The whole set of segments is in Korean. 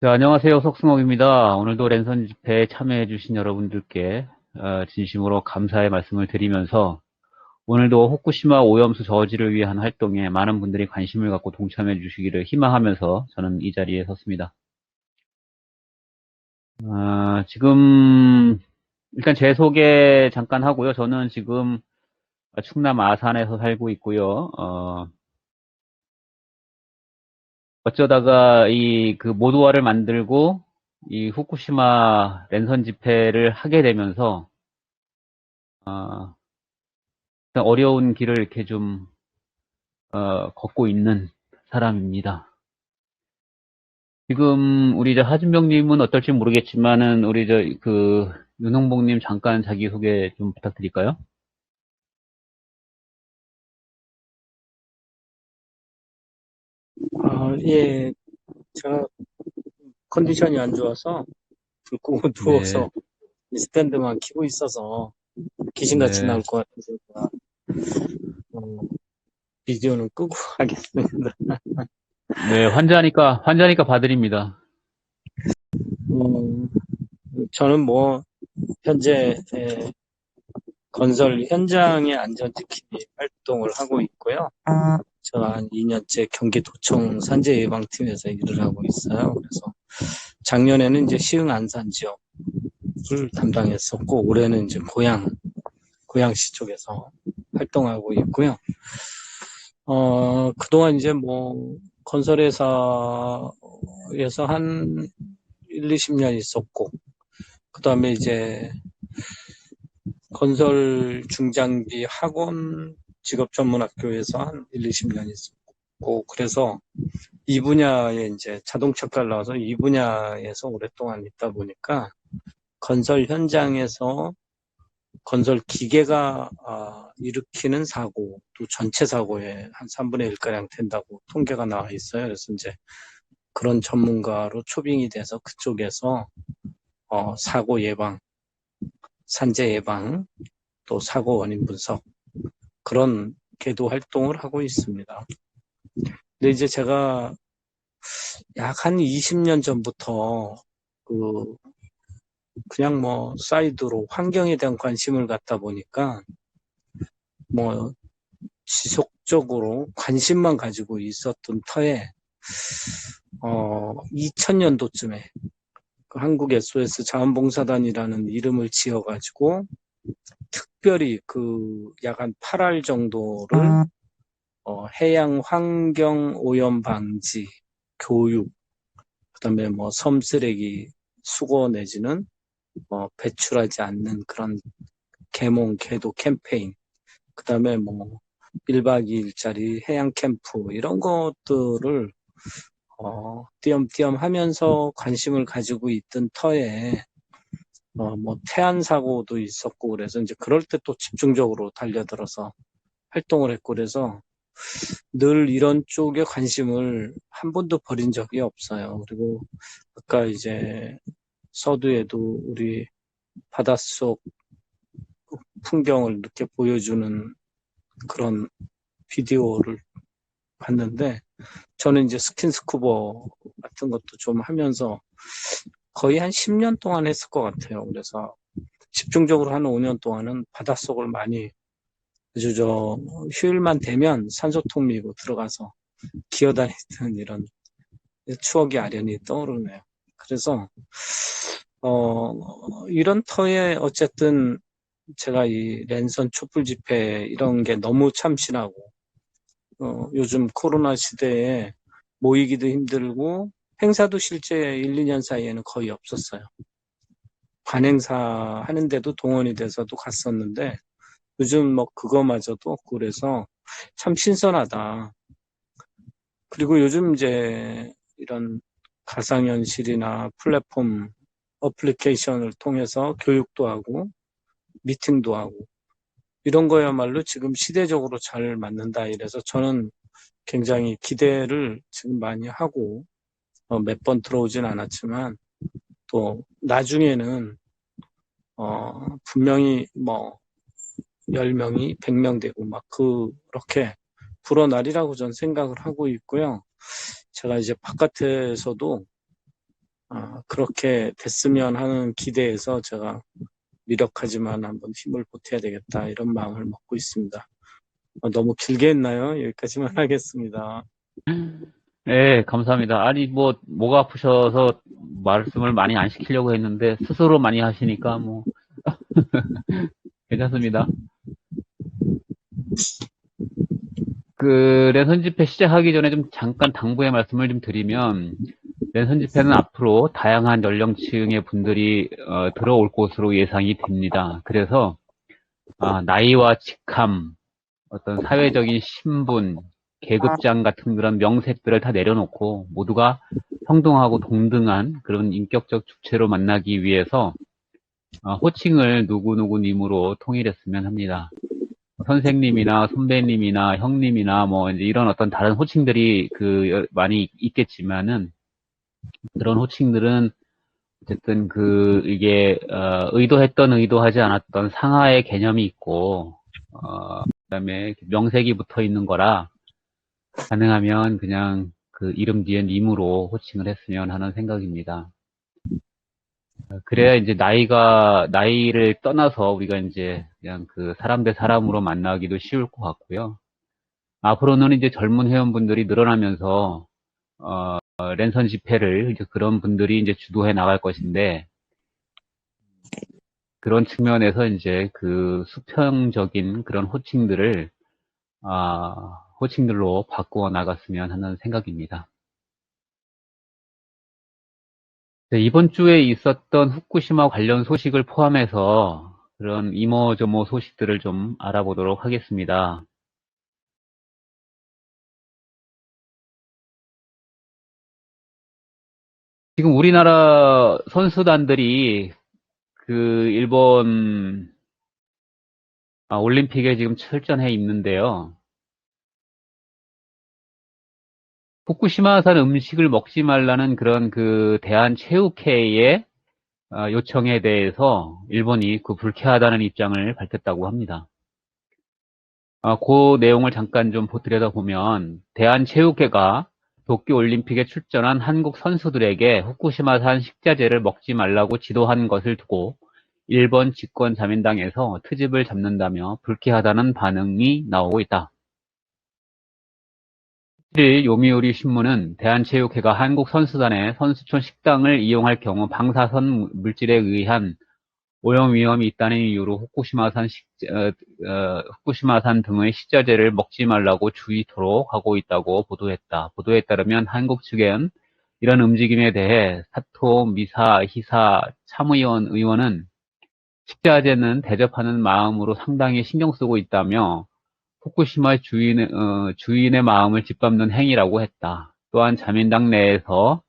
네, 안녕하세요. 석승옥입니다. 오늘도 랜선 집회에 참여해주신 여러분들께 진심으로 감사의 말씀을 드리면서 오늘도 후쿠시마 오염수 저지를 위한 활동에 많은 분들이 관심을 갖고 동참해 주시기를 희망하면서 저는 이 자리에 섰습니다. 지금 일단 제 소개 잠깐 하고요. 저는 지금 충남 아산에서 살고 있고요. 어쩌다가 그 모두화를 만들고 이 후쿠시마 랜선 집회를 하게 되면서 어, 어려운 길을 이렇게 좀 걷고 있는 사람입니다. 지금 우리 저 하준병님은 어떨지 모르겠지만은 우리 저 윤홍봉님 잠깐 자기소개 좀 부탁드릴까요? 예, 제가 컨디션이 안 좋아서 불 끄고 네, 누워서 스탠드만 키고 있어서 귀신같이 나올 네, 것 같아서 제가, 어, 비디오는 끄고 하겠습니다. 네, 환자니까 봐드립니다. 음, 저는 뭐 현재 건설 현장의 안전지킴이 활동을 하고 있고요. 제가 한 2년째 경기도청 산재예방팀에서 일을 하고 있어요. 그래서 작년에는 이제 시흥 안산 지역을 담당했었고 올해는 이제 고양시 쪽에서 활동하고 있고요. 그동안 이제 뭐, 건설회사에서 한 1, 20년 있었고, 그 다음에 이제 건설 중장비 학원 직업전문학교에서 한 1, 20년 있었고, 그래서 이 분야에 이제 자동차과를 나와서 이 분야에서 오랫동안 있다 보니까 건설 현장에서 건설 기계가 일으키는 사고, 또 전체 사고의 한 3분의 1가량 된다고 통계가 나와 있어요. 그래서 이제 그런 전문가로 초빙이 돼서 그쪽에서 사고 예방, 산재 예방, 또 사고 원인 분석 그런 계도 활동을 하고 있습니다. 근데 이제 제가 약 한 20년 전부터 그 그냥 뭐 사이드로 환경에 대한 관심을 갖다 보니까 뭐 지속적으로 관심만 가지고 있었던 터에 2000년도쯤에 그 한국 SOS 자원봉사단이라는 이름을 지어가지고 특별히 그 약 한 8할 정도를 해양 환경 오염 방지, 교육, 그다음에 뭐 섬쓰레기 수거 내지는 배출하지 않는 그런 계몽 계도 캠페인, 그다음에 뭐 1박 2일짜리 해양 캠프 이런 것들을 띄엄띄엄 하면서 관심을 가지고 있던 터에 뭐 태안 사고도 있었고 그래서 이제 그럴 때 또 집중적으로 달려들어서 활동을 했고 그래서 늘 이런 쪽에 관심을 한 번도 버린 적이 없어요. 그리고 아까 이제 서두에도 우리 바닷속 풍경을 이렇게 보여주는 그런 비디오를 봤는데 저는 이제 스킨스쿠버 같은 것도 좀 하면서 거의 한 10년 동안 했을 것 같아요. 그래서 집중적으로 한 5년 동안은 바닷속을 많이 아주 휴일만 되면 산소통 밀고 들어가서 기어다니던 이런 추억이 아련히 떠오르네요. 그래서 이런 터에 어쨌든 제가 이 랜선 촛불 집회 이런 게 너무 참신하고 요즘 코로나 시대에 모이기도 힘들고 행사도 실제 1, 2년 사이에는 거의 없었어요. 관행사 하는데도 동원이 돼서도 갔었는데 요즘 뭐 그거마저도 없고 그래서 참 신선하다. 그리고 요즘 이제 이런 가상현실이나 플랫폼 어플리케이션을 통해서 교육도 하고 미팅도 하고 이런 거야말로 지금 시대적으로 잘 맞는다 이래서 저는 굉장히 기대를 지금 많이 하고 몇 번 들어오진 않았지만 또 나중에는 분명히 뭐 10명이 100명 되고 막 그렇게 불어나리라고 저는 생각을 하고 있고요. 제가 이제 바깥에서도 그렇게 됐으면 하는 기대에서 제가 미력하지만 한번 힘을 보태야 되겠다 이런 마음을 먹고 있습니다. 너무 길게 했나요? 여기까지만 하겠습니다. 네, 감사합니다. 아니, 뭐가 아프셔서 말씀을 많이 안 시키려고 했는데, 스스로 많이 하시니까, 괜찮습니다. 랜선 집회 시작하기 전에 좀 잠깐 당부의 말씀을 좀 드리면, 랜선 집회는 앞으로 다양한 연령층의 분들이 들어올 것으로 예상이 됩니다. 그래서 나이와 직함, 어떤 사회적인 신분, 계급장 같은 그런 명색들을 다 내려놓고 모두가 평등하고 동등한 그런 인격적 주체로 만나기 위해서 호칭을 누구누구님으로 통일했으면 합니다. 선생님이나 선배님이나 형님이나 이제 이런 어떤 다른 호칭들이 많이 있겠지만은 그런 호칭들은 어쨌든 이게 의도했던 의도하지 않았던 상하의 개념이 있고 그다음에 명색이 붙어 있는 거라 가능하면 그냥 그 이름 뒤에 님으로 호칭을 했으면 하는 생각입니다. 그래야 이제 나이를 떠나서 우리가 이제 그냥 사람 대 사람으로 만나기도 쉬울 것 같고요. 앞으로는 이제 젊은 회원분들이 늘어나면서, 랜선 집회를 이제 그런 분들이 이제 주도해 나갈 것인데, 그런 측면에서 이제 수평적인 그런 호칭들로 바꾸어 나갔으면 하는 생각입니다. 네, 이번 주에 있었던 후쿠시마 관련 소식을 포함해서 그런 이모저모 소식들을 좀 알아보도록 하겠습니다. 지금 우리나라 선수단들이 일본 올림픽에 지금 출전해 있는데요. 후쿠시마산 음식을 먹지 말라는 그런 대한체육회의 요청에 대해서 일본이 불쾌하다는 입장을 밝혔다고 합니다. 그 내용을 잠깐 좀 들여다보면 대한체육회가 도쿄올림픽에 출전한 한국 선수들에게 후쿠시마산 식자재를 먹지 말라고 지도한 것을 두고 일본 집권자민당에서 트집을 잡는다며 불쾌하다는 반응이 나오고 있다. 7일 요미우리 신문은 대한체육회가 한국 선수단의 선수촌 식당을 이용할 경우 방사선 물질에 의한 오염 위험이 있다는 이유로 후쿠시마산 등의 식자재를 먹지 말라고 주의토록 하고 있다고 보도했다. 보도에 따르면 한국 측은 이런 움직임에 대해 사토 미사 히사 의원은 식자재는 대접하는 마음으로 상당히 신경 쓰고 있다며 후쿠시마 주인의 마음을 짓밟는 행위라고 했다. 또한 자민당 내에서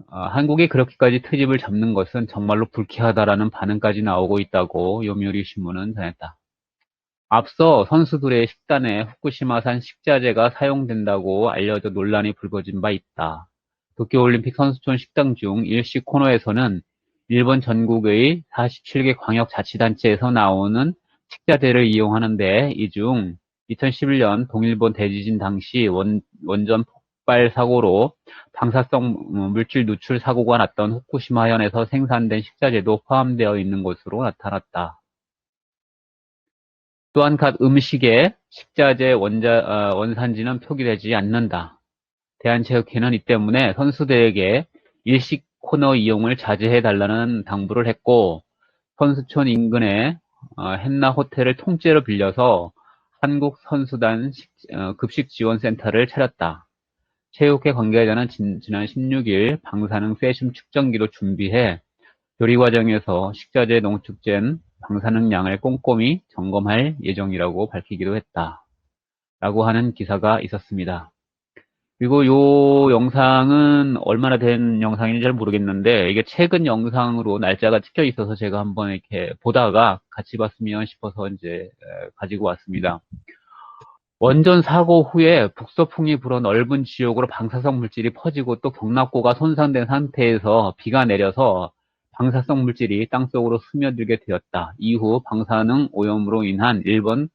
한국이 그렇게까지 트집을 잡는 것은 정말로 불쾌하다라는 반응까지 나오고 있다고 요미우리 신문은 전했다. 앞서 선수들의 식단에 후쿠시마산 식자재가 사용된다고 알려져 논란이 불거진 바 있다. 도쿄올림픽 선수촌 식당 중 일식 코너에서는 일본 전국의 47개 광역자치단체에서 나오는 식자재를 이용하는데 이 중 2011년 동일본 대지진 당시 원전 폭발 사고로 방사성 물질 누출 사고가 났던 후쿠시마현에서 생산된 식자재도 포함되어 있는 것으로 나타났다. 또한 각 음식의 식자재 원산지는 표기되지 않는다. 대한체육회는 이 때문에 선수들에게 일식 코너 이용을 자제해달라는 당부를 했고 선수촌 인근의 헨나 호텔을 통째로 빌려서 한국 선수단 급식지원센터를 차렸다. 체육회 관계자는 지난 16일 방사능 세슘 측정기도 준비해 조리 과정에서 식자재 농축된 방사능 양을 꼼꼼히 점검할 예정이라고 밝히기도 했다. 라고 하는 기사가 있었습니다. 그리고 요 영상은 얼마나 된 영상인지 잘 모르겠는데 이게 최근 영상으로 날짜가 찍혀 있어서 제가 한번 이렇게 보다가 같이 봤으면 싶어서 이제 가지고 왔습니다. 원전 사고 후에 북서풍이 불어 넓은 지역으로 방사성 물질이 퍼지고 또 경납고가 손상된 상태에서 비가 내려서 방사성 물질이 땅속으로 스며들게 되었다. 이후 방사능 오염으로 인한 일본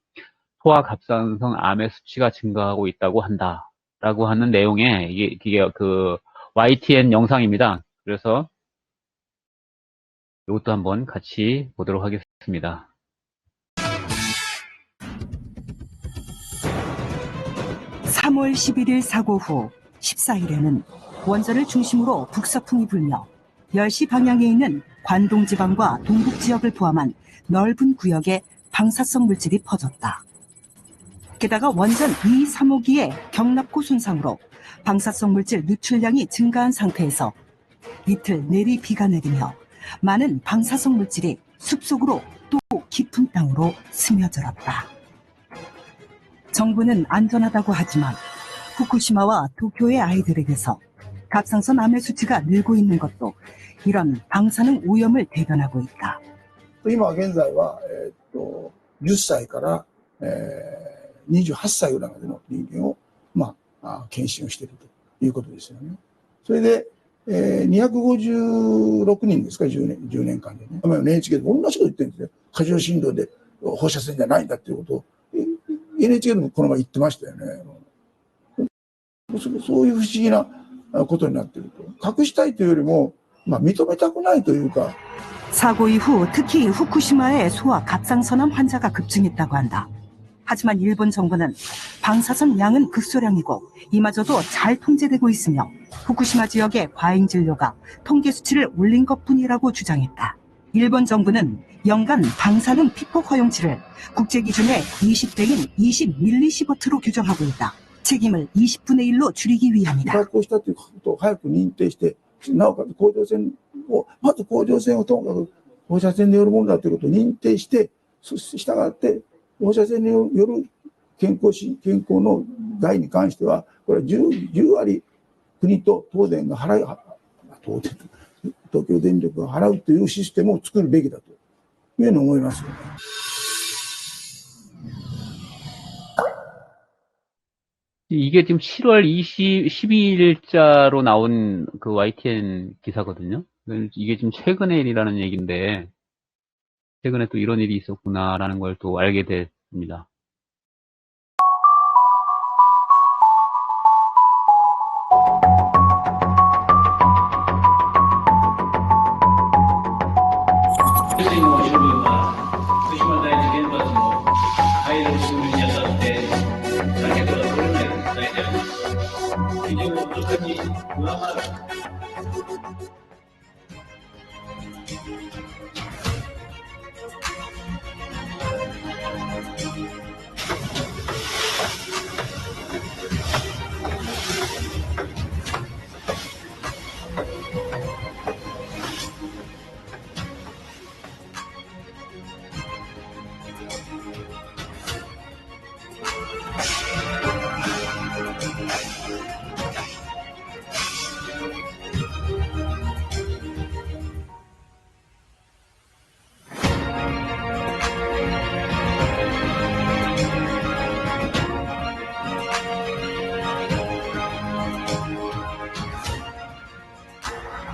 소아갑상선 암의 수치가 증가하고 있다고 한다. 라고 하는 내용의 이게 YTN 영상입니다. 그래서 이것도 한번 같이 보도록 하겠습니다. 3월 11일 사고 후 14일에는 원전을 중심으로 북서풍이 불며 10시 방향에 있는 관동지방과 동북지역을 포함한 넓은 구역에 방사성 물질이 퍼졌다. 게다가 원전 2, 3호기의 경납고 손상으로 방사성 물질 누출량이 증가한 상태에서 이틀 내리 비가 내리며 많은 방사성 물질이 숲속으로 또 깊은 땅으로 스며들었다. 정부는 안전하다고 하지만 후쿠시마와 도쿄의 아이들에게서 갑상선 암의 수치가 늘고 있는 것도 이런 방사능 오염을 대변하고 있다. 今現在は、10歳から、28歳ぐらいまでの人間を、検診をしているということですよね。それで、256人ですか、10年間でね。NHK で同じこと言ってるんですよ。過剰振動で放射線じゃないんだっていうことを、NHK でもこの前言ってましたよね。そういう不思議なことになっていると。隠したいというよりも、認めたくないというか。 사고 이후 특히 후쿠시마의 소아 갑상선암 환자가 급증했다고 한다. 하지만 일본 정부는 방사선 양은 극소량이고 이마저도 잘 통제되고 있으며 후쿠시마 지역의 과잉 진료가 통계 수치를 올린 것뿐이라고 주장했다. 일본 정부는 연간 방사능 피폭 허용치를 국제 기준의 20배인 20밀리시버트로 규정하고 있다. 책임을 20분의 1로 줄이기 위함이다. 発行したということを早く認定して、なおかつ甲状腺を、まず甲状腺をともかく放射線によるものだということを認定して、したがって、放射線による健康の害に関しては、これは 10割国と東電が東京電力が払うというシステムを作るべきだというふうに思いますよね。 이게 지금 7월 12일자로 나온 그 YTN 기사거든요. 이게 지금 최근의 일이라는 얘기인데, 최근에 또 이런 일이 있었구나라는 걸 또 알게 됐습니다.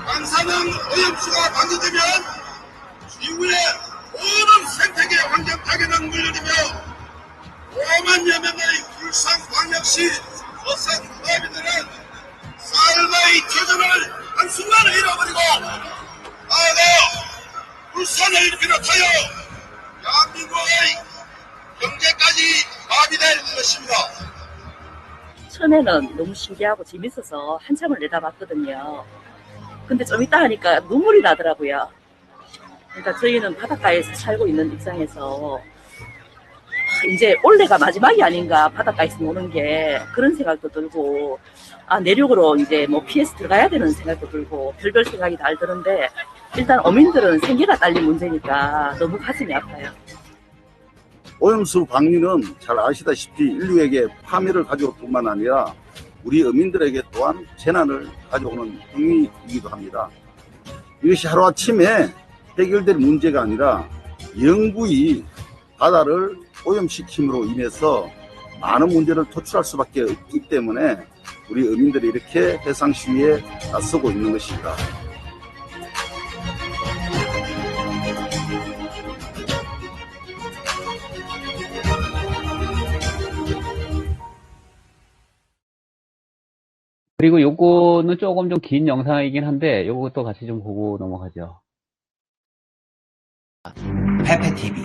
방사능 오염수가 방류되면 지구의 모든 생태계 환경 파괴는 물론이며 5만여 명의 울산광역시 소상 농민들은 삶의 터전을 한순간에 잃어버리고 나아가 울산을 비롯하여 대한민국의 경제까지 마비될 것입니다. 처음에는 너무 신기하고 재밌어서 한참을 내다봤거든요. 근데 좀 이따 하니까 눈물이 나더라고요. 그러니까 저희는 바닷가에서 살고 있는 입장에서 이제 올해가 마지막이 아닌가, 바닷가에서 노는 게. 그런 생각도 들고, 내륙으로 이제 뭐 피해서 들어가야 되는 생각도 들고, 별별 생각이 다 드는데, 일단 어민들은 생계가 딸린 문제니까 너무 가슴이 아파요. 오염수 방류는 잘 아시다시피 인류에게 파멸을 가져올 뿐만 아니라 우리 어민들에게 또한 재난을 가져오는 행위이기도 합니다. 이것이 하루아침에 해결될 문제가 아니라 영구히 바다를 오염시킴으로 인해서 많은 문제를 토출할 수밖에 없기 때문에 우리 어민들이 이렇게 해상 시위에 나서고 있는 것입니다. 그리고 요거는 조금 좀 긴 영상이긴 한데, 요것도 같이 좀 보고 넘어가죠. 페페TV.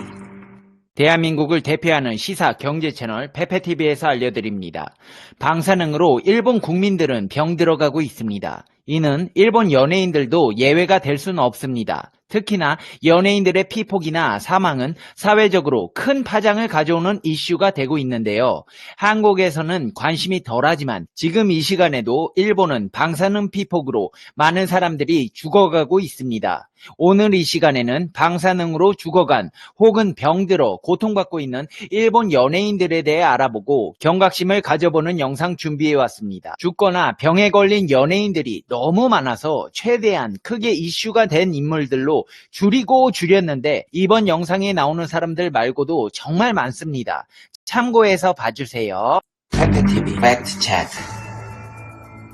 대한민국을 대표하는 시사 경제 채널 페페TV에서 알려드립니다. 방사능으로 일본 국민들은 병들어가고 있습니다. 이는 일본 연예인들도 예외가 될 수는 없습니다. 특히나 연예인들의 피폭이나 사망은 사회적으로 큰 파장을 가져오는 이슈가 되고 있는데요. 한국에서는 관심이 덜하지만 지금 이 시간에도 일본은 방사능 피폭으로 많은 사람들이 죽어가고 있습니다. 오늘 이 시간에는 방사능으로 죽어간 혹은 병들어 고통받고 있는 일본 연예인들에 대해 알아보고 경각심을 가져보는 영상 준비해왔습니다. 죽거나 병에 걸린 연예인들이 너무 많아서 최대한 크게 이슈가 된 인물들로 줄이고 줄였는데 이번 영상에 나오는 사람들 말고도 정말 많습니다. 참고해서 봐주세요. 페페TV 팩트 체크.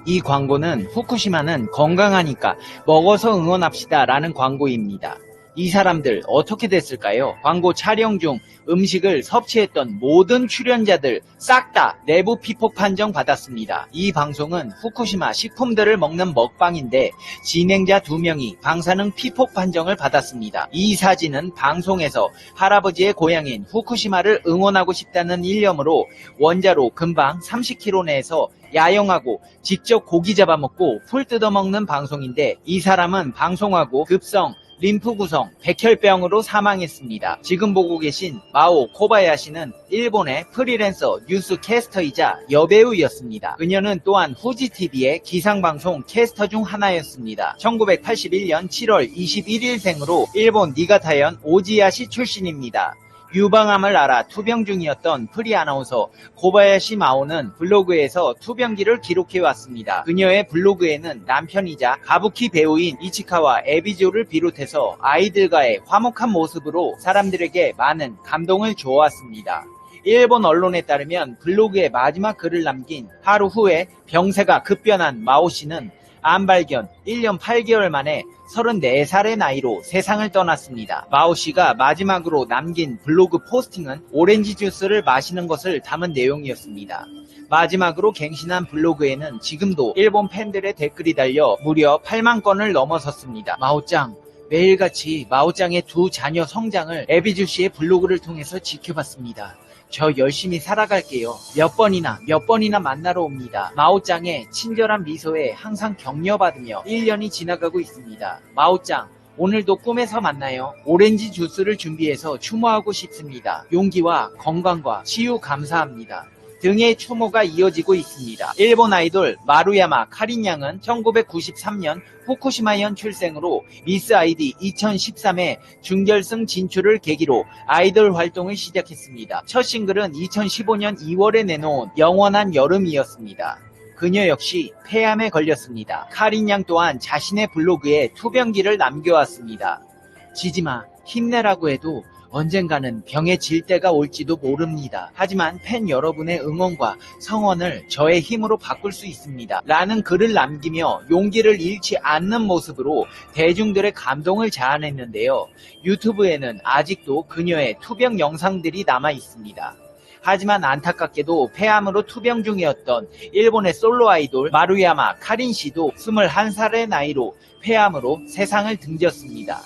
이 광고는 후쿠시마는 건강하니까 먹어서 응원합시다 라는 광고입니다. 이 사람들 어떻게 됐을까요? 광고 촬영 중 음식을 섭취했던 모든 출연자들 싹 다 내부 피폭 판정 받았습니다. 이 방송은 후쿠시마 식품들을 먹는 먹방인데 진행자 2명이 방사능 피폭 판정을 받았습니다. 이 사진은 방송에서 할아버지의 고향인 후쿠시마를 응원하고 싶다는 일념으로 원자로 근방 30km 내에서 야영하고 직접 고기 잡아먹고 풀 뜯어먹는 방송인데 이 사람은 방송하고 급성 림프 구성 백혈병으로 사망했습니다. 지금 보고 계신 마오 코바야시는 일본의 프리랜서 뉴스 캐스터이자 여배우였습니다. 그녀는 또한 후지TV의 기상방송 캐스터 중 하나였습니다. 1981년 7월 21일생으로 일본 니가타현 오지야시 출신입니다. 유방암을 앓아 투병 중이었던 프리 아나운서 코바야시 마오는 블로그에서 투병기를 기록해왔습니다. 그녀의 블로그에는 남편이자 가부키 배우인 이치카와 에비조를 비롯해서 아이들과의 화목한 모습으로 사람들에게 많은 감동을 주어왔습니다. 일본 언론에 따르면 블로그에 마지막 글을 남긴 하루 후에 병세가 급변한 마오 씨는 암 발견 1년 8개월 만에 34살의 나이로 세상을 떠났습니다. 마오 씨가 마지막으로 남긴 블로그 포스팅은 오렌지 주스를 마시는 것을 담은 내용이었습니다. 마지막으로 갱신한 블로그에는 지금도 일본 팬들의 댓글이 달려 무려 8만 건을 넘어섰습니다. 마오짱, 매일같이 마오짱의 2 자녀 성장을 에비주 씨의 블로그를 통해서 지켜봤습니다. 저 열심히 살아갈게요. 몇 번이나 만나러 옵니다. 마오짱의 친절한 미소에 항상 격려받으며 1년이 지나가고 있습니다. 마오짱, 오늘도 꿈에서 만나요. 오렌지 주스를 준비해서 추모하고 싶습니다. 용기와 건강과 치유 감사합니다. 등의 추모가 이어지고 있습니다. 일본 아이돌 마루야마 카린 양은 1993년 후쿠시마현 출생으로 미스 아이디 2013의 준결승 진출을 계기로 아이돌 활동을 시작했습니다. 첫 싱글은 2015년 2월에 내놓은 영원한 여름이었습니다. 그녀 역시 폐암에 걸렸습니다. 카린 양 또한 자신의 블로그에 투병기를 남겨왔습니다. 지지마, 힘내라고 해도 언젠가는 병에 질 때가 올지도 모릅니다. 하지만 팬 여러분의 응원과 성원을 저의 힘으로 바꿀 수 있습니다. 라는 글을 남기며 용기를 잃지 않는 모습으로 대중들의 감동을 자아냈는데요. 유튜브에는 아직도 그녀의 투병 영상들이 남아 있습니다. 하지만 안타깝게도 폐암으로 투병 중이었던 일본의 솔로 아이돌 마루야마 카린 씨도 21살의 나이로 폐암으로 세상을 등졌습니다.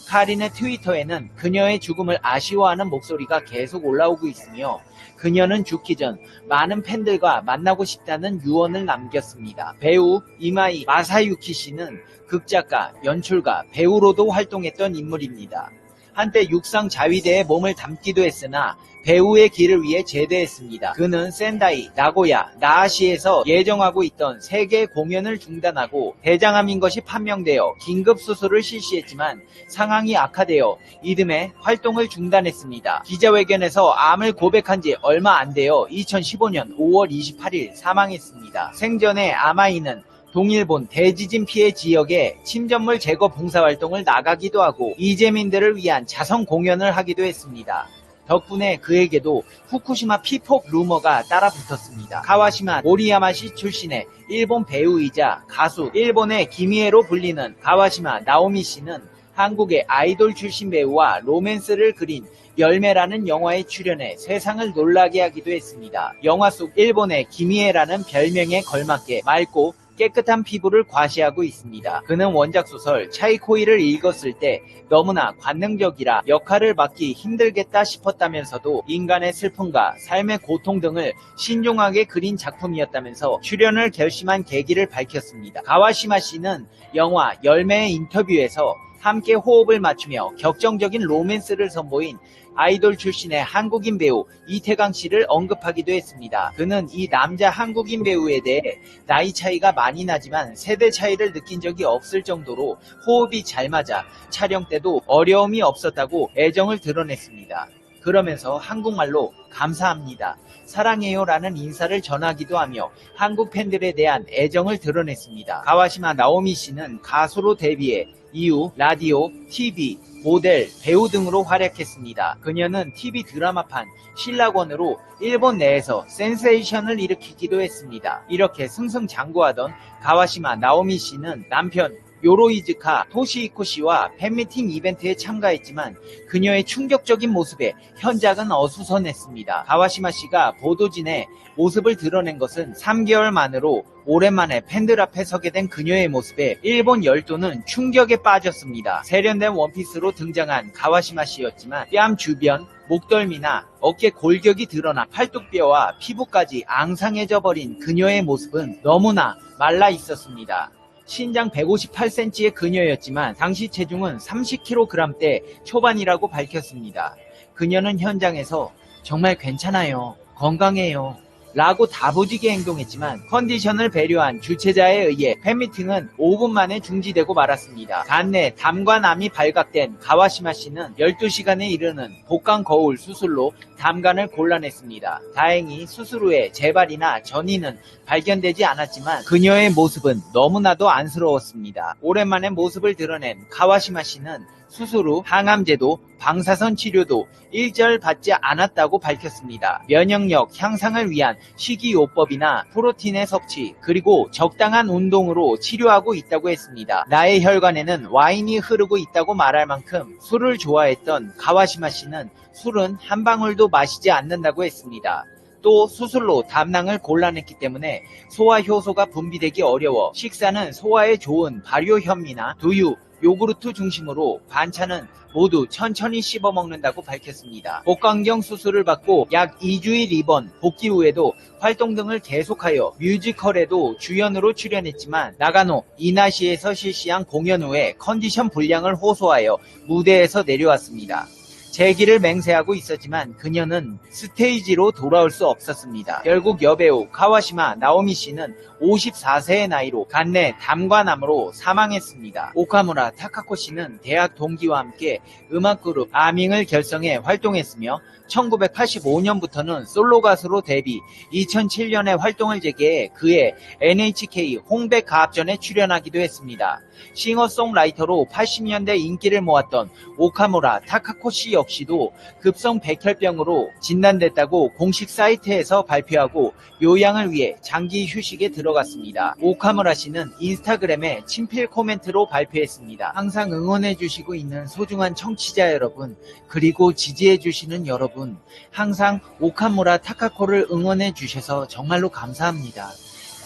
카린의 트위터에는 그녀의 죽음을 아쉬워하는 목소리가 계속 올라오고 있으며 그녀는 죽기 전 많은 팬들과 만나고 싶다는 유언을 남겼습니다. 배우 이마이 마사유키 씨는 극작가, 연출가, 배우로도 활동했던 인물입니다. 한때 육상 자위대에 몸을 담기도 했으나 배우의 길을 위해 제대했습니다. 그는 센다이, 나고야, 나아시에서 예정하고 있던 3개의 공연을 중단하고 대장암인 것이 판명되어 긴급 수술을 실시했지만 상황이 악화되어 이듬해 활동을 중단했습니다. 기자회견에서 암을 고백한 지 얼마 안 되어 2015년 5월 28일 사망했습니다. 생전에 아마이는 동일본 대지진 피해 지역에 침전물 제거 봉사활동을 나가기도 하고 이재민들을 위한 자선 공연을 하기도 했습니다. 덕분에 그에게도 후쿠시마 피폭 루머가 따라붙었습니다. 가와시마 모리야마시 출신의 일본 배우이자 가수, 일본의 기미에로 불리는 가와시마 나오미 씨는 한국의 아이돌 출신 배우와 로맨스를 그린 열매라는 영화에 출연해 세상을 놀라게 하기도 했습니다. 영화 속 일본의 기미에라는 별명에 걸맞게 맑고 깨끗한 피부를 과시하고 있습니다. 그는 원작 소설 차이코이를 읽었을 때 너무나 관능적이라 역할을 맡기 힘들겠다 싶었다면서도 인간의 슬픔과 삶의 고통 등을 신중하게 그린 작품이었다면서 출연을 결심한 계기를 밝혔습니다. 가와시마 씨는 영화 열매의 인터뷰에서 함께 호흡을 맞추며 격정적인 로맨스를 선보인 아이돌 출신의 한국인 배우 이태강 씨를 언급하기도 했습니다. 그는 이 남자 한국인 배우에 대해 나이 차이가 많이 나지만 세대 차이를 느낀 적이 없을 정도로 호흡이 잘 맞아 촬영 때도 어려움이 없었다고 애정을 드러냈습니다. 그러면서 한국말로 감사합니다, 사랑해요 라는 인사를 전하기도 하며 한국 팬들에 대한 애정을 드러냈습니다. 가와시마 나오미 씨는 가수로 데뷔해 이후 라디오, TV, 모델, 배우 등으로 활약했습니다. 그녀는 TV 드라마판 신라권으로 일본 내에서 센세이션을 일으키기도 했습니다. 이렇게 승승장구하던 가와시마 나오미 씨는 남편 요로이즈카 토시히코 씨와 팬미팅 이벤트에 참가했지만 그녀의 충격적인 모습에 현장은 어수선했습니다. 가와시마 씨가 보도진에 모습을 드러낸 것은 3개월 만으로 오랜만에 팬들 앞에 서게 된 그녀의 모습에 일본 열도는 충격에 빠졌습니다. 세련된 원피스로 등장한 가와시마 씨였지만 뺨 주변, 목덜미나 어깨 골격이 드러나 팔뚝뼈와 피부까지 앙상해져 버린 그녀의 모습은 너무나 말라 있었습니다. 신장 158cm의 그녀였지만 당시 체중은 30kg대 초반이라고 밝혔습니다. 그녀는 현장에서 정말 괜찮아요, 건강해요 라고 다부지게 행동했지만 컨디션을 배려한 주최자에 의해 팬미팅은 5분 만에 중지되고 말았습니다. 간내 담관암이 발각된 가와시마 씨는 12시간에 이르는 복강 거울 수술로 담관을 곤란했습니다. 다행히 수술 후에 재발이나 전이는 발견되지 않았지만 그녀의 모습은 너무나도 안쓰러웠습니다. 오랜만에 모습을 드러낸 가와시마 씨는 수술 후 항암제도, 방사선 치료도 일절 받지 않았다고 밝혔습니다. 면역력 향상을 위한 식이요법이나 프로틴의 섭취, 그리고 적당한 운동으로 치료하고 있다고 했습니다. 나의 혈관에는 와인이 흐르고 있다고 말할 만큼 술을 좋아했던 가와시마 씨는 술은 한 방울도 마시지 않는다고 했습니다. 또 수술로 담낭을 곤란했기 때문에 소화 효소가 분비되기 어려워 식사는 소화에 좋은 발효 현미나 두유, 요구르트 중심으로 반찬은 모두 천천히 씹어 먹는다고 밝혔습니다. 복강경 수술을 받고 약 2주일 입원, 복귀 후에도 활동 등을 계속하여 뮤지컬에도 주연으로 출연했지만 나가노 이나시에서 실시한 공연 후에 컨디션 불량을 호소하여 무대에서 내려왔습니다. 재기를 맹세하고 있었지만 그녀는 스테이지로 돌아올 수 없었습니다. 결국 여배우 가와시마 나오미 씨는 54세의 나이로 간내 담관암으로 사망했습니다. 오카무라 타카코 씨는 대학 동기와 함께 음악그룹 아밍을 결성해 활동했으며 1985년부터는 솔로 가수로 데뷔, 2007년에 활동을 재개해 그해 NHK 홍백 가합전에 출연하기도 했습니다. 싱어송라이터로 80년대 인기를 모았던 오카무라 타카코 씨 역시도 급성 백혈병으로 진단됐다고 공식 사이트에서 발표하고 요양을 위해 장기 휴식에 들어갔습니다. 오카무라 씨는 인스타그램에 친필 코멘트로 발표했습니다. 항상 응원해주시고 있는 소중한 청취자 여러분, 그리고 지지해주시는 여러분, 항상 오카무라 타카코를 응원해주셔서 정말로 감사합니다.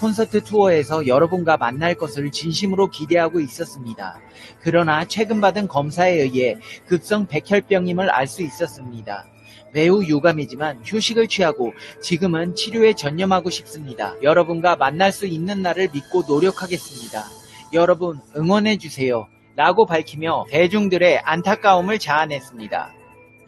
콘서트 투어에서 여러분과 만날 것을 진심으로 기대하고 있었습니다. 그러나 최근 받은 검사에 의해 급성 백혈병임을 알 수 있었습니다. 매우 유감이지만 휴식을 취하고 지금은 치료에 전념하고 싶습니다. 여러분과 만날 수 있는 날을 믿고 노력하겠습니다. 여러분 응원해주세요 라고 밝히며 대중들의 안타까움을 자아냈습니다.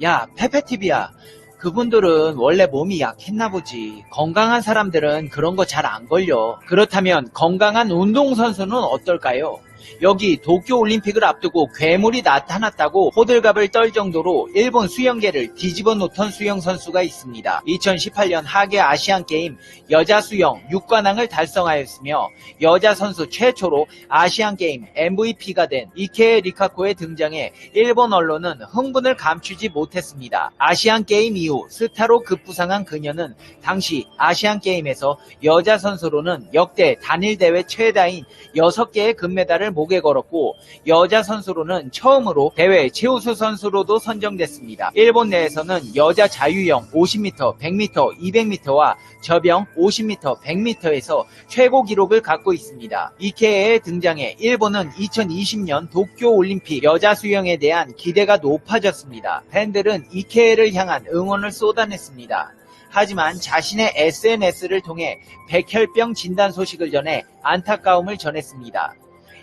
야, 페페TV야, 그분들은 원래 몸이 약했나 보지. 건강한 사람들은 그런 거 잘 안 걸려. 그렇다면 건강한 운동선수는 어떨까요? 여기 도쿄올림픽을 앞두고 괴물이 나타났다고 호들갑을 떨 정도로 일본 수영계를 뒤집어 놓던 수영 선수가 있습니다. 2018년 하계 아시안게임 여자 수영 6관왕을 달성하였으며 여자 선수 최초로 아시안게임 MVP가 된 이케 리카코의 등장에 일본 언론은 흥분을 감추지 못했습니다. 아시안게임 이후 스타로 급부상한 그녀는 당시 아시안게임에서 여자 선수로는 역대 단일 대회 최다인 6개의 금메달을 목에 걸었고 여자 선수로는 처음으로 대회 최우수 선수로도 선정됐습니다. 일본 내에서는 여자 자유형 50m, 100m, 200m와 저병 50m, 100m에서 최고 기록을 갖고 있습니다. 이케의 등장에 일본은 2020년 도쿄올림픽 여자 수영에 대한 기대가 높아졌습니다. 팬들은 이케를 향한 응원을 쏟아냈습니다. 하지만 자신의 SNS를 통해 백혈병 진단 소식을 전해 안타까움을 전했습니다.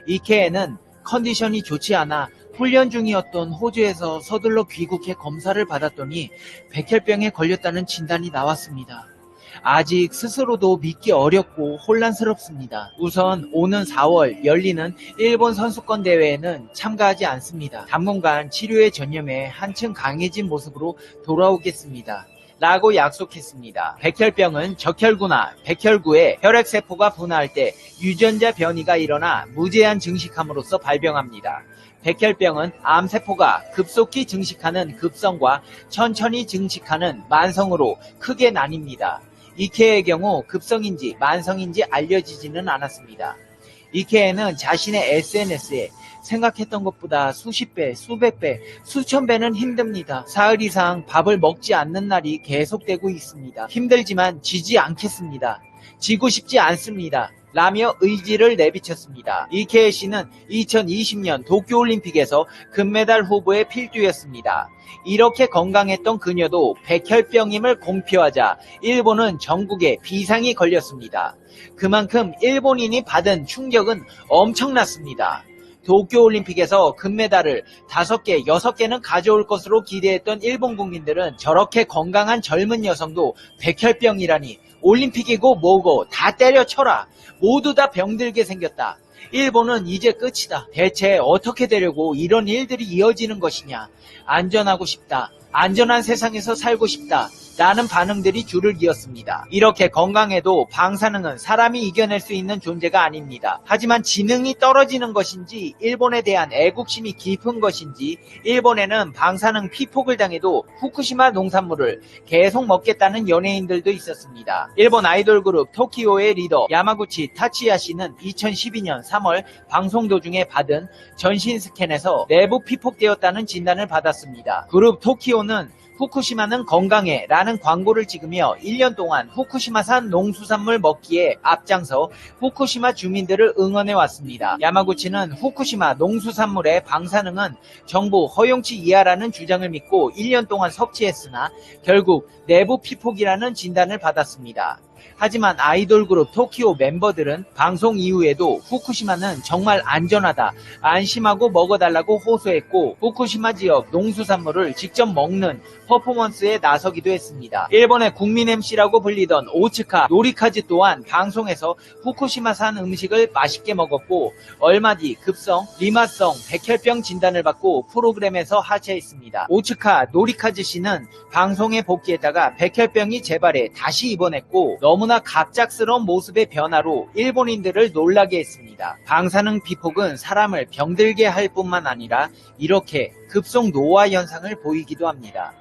이케에는 컨디션이 좋지 않아 훈련 중이었던 호주에서 서둘러 귀국해 검사를 받았더니 백혈병에 걸렸다는 진단이 나왔습니다. 아직 스스로도 믿기 어렵고 혼란스럽습니다. 우선 오는 4월 열리는 일본 선수권 대회에는 참가하지 않습니다. 당분간 치료에 전념해 한층 강해진 모습으로 돌아오겠습니다. 라고 약속했습니다. 백혈병은 적혈구나 백혈구에 혈액세포가 분화할 때 유전자 변이가 일어나 무제한 증식함으로써 발병합니다. 백혈병은 암세포가 급속히 증식하는 급성과 천천히 증식하는 만성으로 크게 나뉩니다. 이케의 경우 급성인지 만성인지 알려지지는 않았습니다. 이케는 자신의 SNS에 생각했던 것보다 수십 배, 수백 배, 수천 배는 힘듭니다. 사흘 이상 밥을 먹지 않는 날이 계속되고 있습니다. 힘들지만 지지 않겠습니다. 지고 싶지 않습니다. 라며 의지를 내비쳤습니다. 이케 씨는 2020년 도쿄올림픽에서 금메달 후보에 필두였습니다. 이렇게 건강했던 그녀도 백혈병임을 공표하자 일본은 전국에 비상이 걸렸습니다. 그만큼 일본인이 받은 충격은 엄청났습니다. 도쿄올림픽에서 금메달을 5개, 6개는 가져올 것으로 기대했던 일본 국민들은 저렇게 건강한 젊은 여성도 백혈병이라니 올림픽이고 뭐고 다 때려쳐라. 모두 다 병들게 생겼다. 일본은 이제 끝이다. 대체 어떻게 되려고 이런 일들이 이어지는 것이냐. 안전하고 싶다. 안전한 세상에서 살고 싶다. 라는 반응들이 줄을 이었습니다. 이렇게 건강해도 방사능은 사람이 이겨낼 수 있는 존재가 아닙니다. 하지만 지능이 떨어지는 것인지 일본에 대한 애국심이 깊은 것인지 일본에는 방사능 피폭을 당해도 후쿠시마 농산물을 계속 먹겠다는 연예인들도 있었습니다. 일본 아이돌 그룹 토키오의 리더 야마구치 타치야 씨는 2012년 3월 방송 도중에 받은 전신 스캔에서 내부 피폭되었다는 진단을 받았습니다. 그룹 토키오는 후쿠시마는 건강해 라는 광고를 찍으며 1년 동안 후쿠시마산 농수산물 먹기에 앞장서 후쿠시마 주민들을 응원해 왔습니다. 야마구치는 후쿠시마 농수산물의 방사능은 정부 허용치 이하라는 주장을 믿고 1년 동안 섭취했으나 결국 내부 피폭이라는 진단을 받았습니다. 하지만 아이돌 그룹 토키오 멤버들은 방송 이후에도 후쿠시마는 정말 안전하다, 안심하고 먹어달라고 호소했고 후쿠시마 지역 농수산물을 직접 먹는 퍼포먼스에 나서기도 했습니다. 일본의 국민 MC라고 불리던 오츠카 노리카즈 또한 방송에서 후쿠시마산 음식을 맛있게 먹었고 얼마 뒤 급성 리마성 백혈병 진단을 받고 프로그램에서 하차했습니다. 오츠카 노리카즈 씨는 방송에 복귀했다가 백혈병이 재발해 다시 입원했고 너무나 갑작스러운 모습의 변화로 일본인들을 놀라게 했습니다. 방사능 피폭은 사람을 병들게 할 뿐만 아니라 이렇게 급속 노화 현상을 보이기도 합니다.